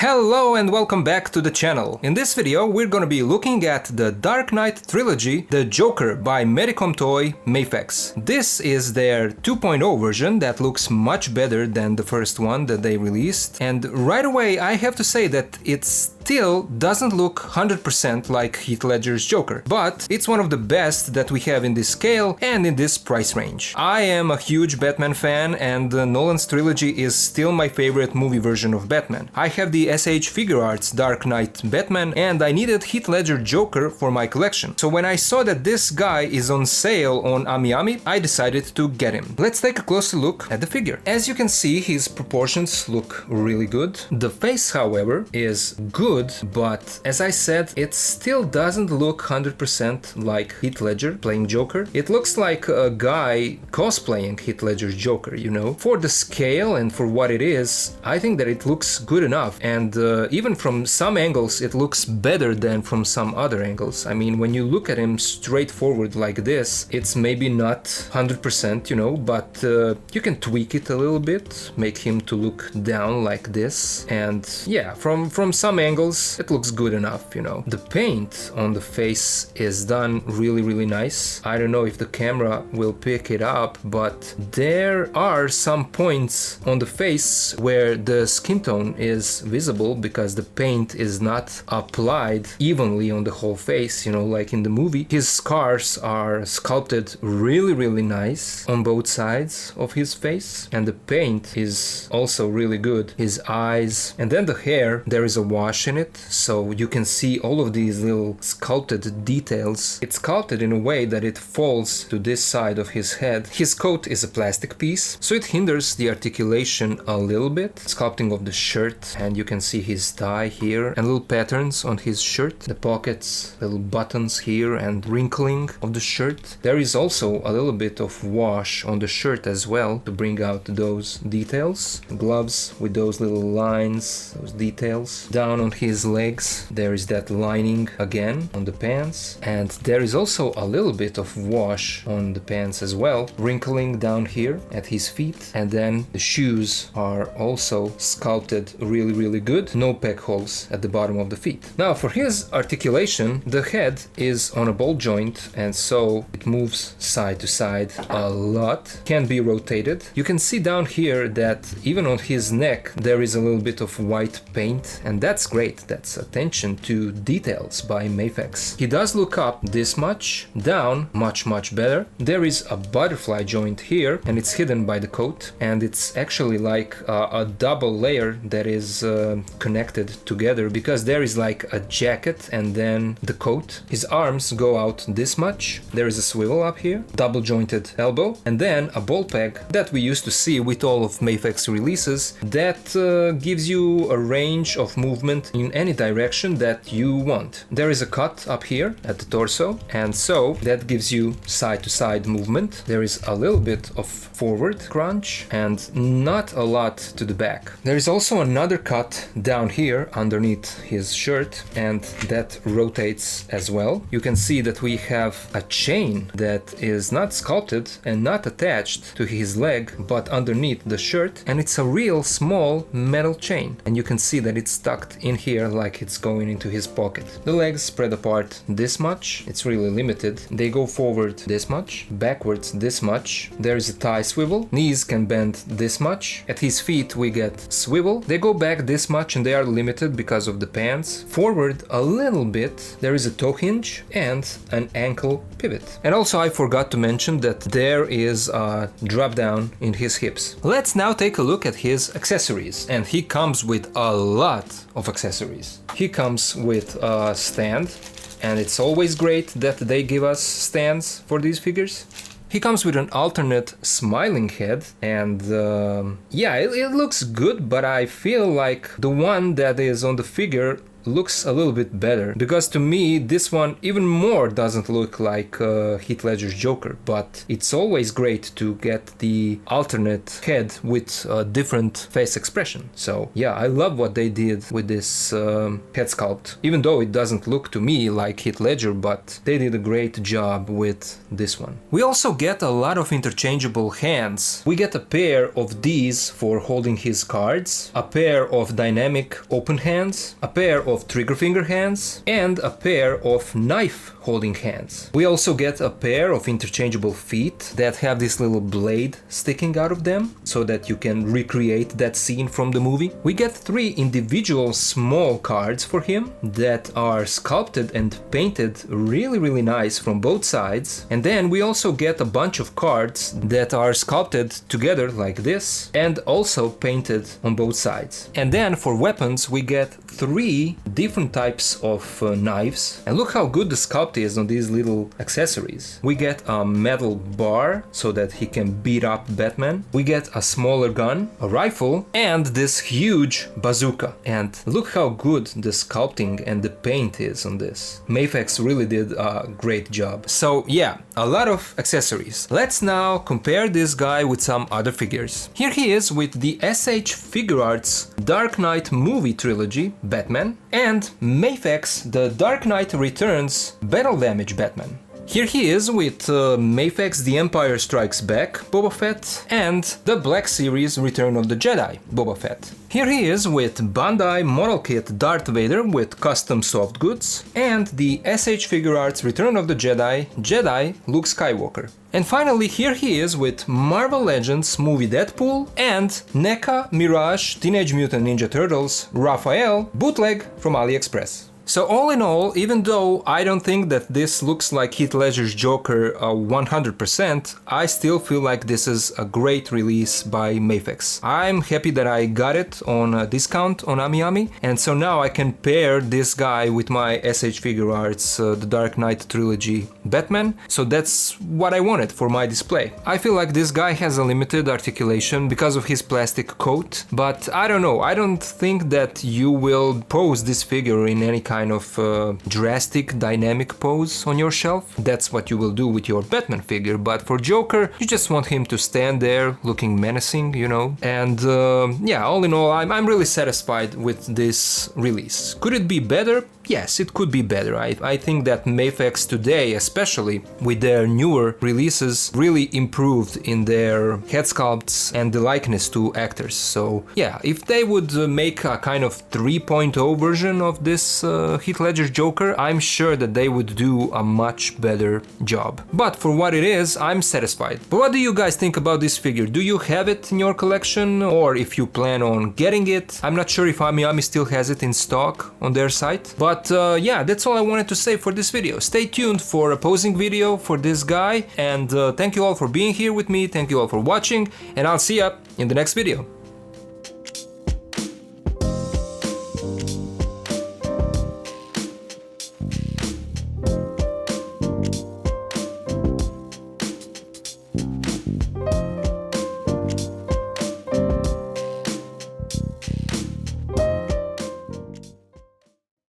Hello and welcome back to the channel. In this video we're gonna be looking at the Dark Knight trilogy The Joker by Medicom toy MAFEX. This is their 2.0 version that looks much better than the first one that they released, and right away I have to say that it still doesn't look 100% like Heath Ledger's Joker, but it's one of the best that we have in this scale and in this price range. I am a huge Batman fan, and Nolan's trilogy is still my favorite movie version of Batman. I have the SH Figure Arts Dark Knight Batman, and I needed Heath Ledger Joker for my collection. So when I saw that this guy is on sale on AmiAmi, I decided to get him. Let's take a closer look at the figure. As you can see, his proportions look really good. The face, however, is good, but as I said, it still doesn't look 100% like Heath Ledger playing Joker. It looks like a guy cosplaying Heath Ledger's Joker, you know? For the scale and for what it is, I think that it looks good enough, and even from some angles it looks better than from some other angles. I mean, when you look at him straightforward like this, it's maybe not 100%, you know, but you can tweak it a little bit, make him to look down like this, and yeah, from some angles it looks good enough, you know. The paint on the face is done really nice. I don't know if the camera will pick it up, but there are some points on the face where the skin tone is visible because the paint is not applied evenly on the whole face, you know, like in the movie. His scars are sculpted really nice on both sides of his face, and the paint is also really good. His eyes, and then the hair, there is a wash in it, so you can see all of these little sculpted details. It's sculpted in a way that it falls to this side of his head. His coat is a plastic piece, so it hinders the articulation a little bit. Sculpting of the shirt, and you can see his tie here and little patterns on his shirt, the pockets, little buttons here, and wrinkling of the shirt. There is also a little bit of wash on the shirt as well to bring out those details. Gloves with those little lines, those details. Down on his legs there is that lining again on the pants, and there is also a little bit of wash on the pants as well, wrinkling down here at his feet, and then the shoes are also sculpted really good. No peg holes at the bottom of the feet. Now for his articulation, the head is on a ball joint, and so it moves side to side a lot, can be rotated. You can see down here that even on his neck there is a little bit of white paint, and that's great. That's attention to details by MAFEX. He does look up this much, down much better. There is a butterfly joint here, and it's hidden by the coat, and it's actually like a double layer that is connected together, because there is like a jacket and then the coat. His arms go out this much. There is a swivel up here, double jointed elbow, and then a ball peg that we used to see with all of MAFEX releases that gives you a range of movement in any direction that you want. There is a cut up here at the torso, and so that gives you side to side movement. There is a little bit of forward crunch and not a lot to the back. There is also another cut down here underneath his shirt, and that rotates as well. You can see that we have a chain that is not sculpted and not attached to his leg but underneath the shirt, and it's a real small metal chain, and you can see that it's tucked in here like it's going into his pocket. The legs spread apart this much. It's really limited. They go forward this much, backwards this much. There is a thigh swivel. Knees can bend this much. At his feet we get swivel. They go back this much, and they are limited because of the pants. Forward a little bit, there is a toe hinge and an ankle pivot. And also I forgot to mention that there is a drop down in his hips. Let's now take a look at his accessories, and he comes with a lot of accessories. He comes with a stand, and it's always great that they give us stands for these figures. He comes with an alternate smiling head, and yeah, it looks good, but I feel like the one that is on the figure looks a little bit better, because to me this one even more doesn't look like Heath Ledger's Joker, but it's always great to get the alternate head with a different face expression. So yeah, I love what they did with this head sculpt, even though it doesn't look to me like Heath Ledger, but they did a great job with this one. We also get a lot of interchangeable hands. We get a pair of these for holding his cards, a pair of dynamic open hands, a pair of trigger finger hands, and a pair of knife holding hands. We also get a pair of interchangeable feet that have this little blade sticking out of them so that you can recreate that scene from the movie. We get 3 individual small cards for him that are sculpted and painted really nice from both sides. And then we also get a bunch of cards that are sculpted together like this and also painted on both sides. And then for weapons we get 3 different types of knives, and look how good the sculpt is on these little accessories. We get a metal bar so that he can beat up Batman. We get a smaller gun, a rifle, and this huge bazooka. And look how good the sculpting and the paint is on this. MAFEX really did a great job. So yeah, a lot of accessories. Let's now compare this guy with some other figures. Here he is with the SH Figuarts Dark Knight movie trilogy Batman and MAFEX The Dark Knight Returns Battle Damage Batman. Here he is with MAFEX The Empire Strikes Back Boba Fett and the Black Series Return of the Jedi Boba Fett. Here he is with Bandai Model Kit Darth Vader with custom soft goods and the SH Figuarts Return of the Jedi Luke Skywalker. And finally here he is with Marvel Legends movie Deadpool and NECA Mirage Teenage Mutant Ninja Turtles Raphael bootleg from AliExpress. So all in all, even though I don't think that this looks like Heath Ledger's Joker 100%, I still feel like this is a great release by MAFEX. I'm happy that I got it on a discount on AmiAmi, and so now I can pair this guy with my SH Figuarts The Dark Knight Trilogy Batman, so that's what I wanted for my display. I feel like this guy has a limited articulation because of his plastic coat, but I don't know, I don't think that you will pose this figure in any kind of drastic dynamic pose on your shelf. That's what you will do with your Batman figure, but for Joker you just want him to stand there looking menacing, you know. And yeah, all in all, I'm really satisfied with this release. Could it be better? Yes, it could be better. I think that MAFEX today, especially with their newer releases, really improved in their head sculpts and the likeness to actors. So yeah, if they would make a kind of 3.0 version of this Heath Ledger's Joker, I'm sure that they would do a much better job. But for what it is, I'm satisfied. But what do you guys think about this figure? Do you have it in your collection, or if you plan on getting it? I'm not sure if AmiAmi still has it in stock on their site. But yeah, that's all I wanted to say for this video. Stay tuned for a posing video for this guy, and thank you all for being here with me, thank you all for watching, and I'll see ya in the next video.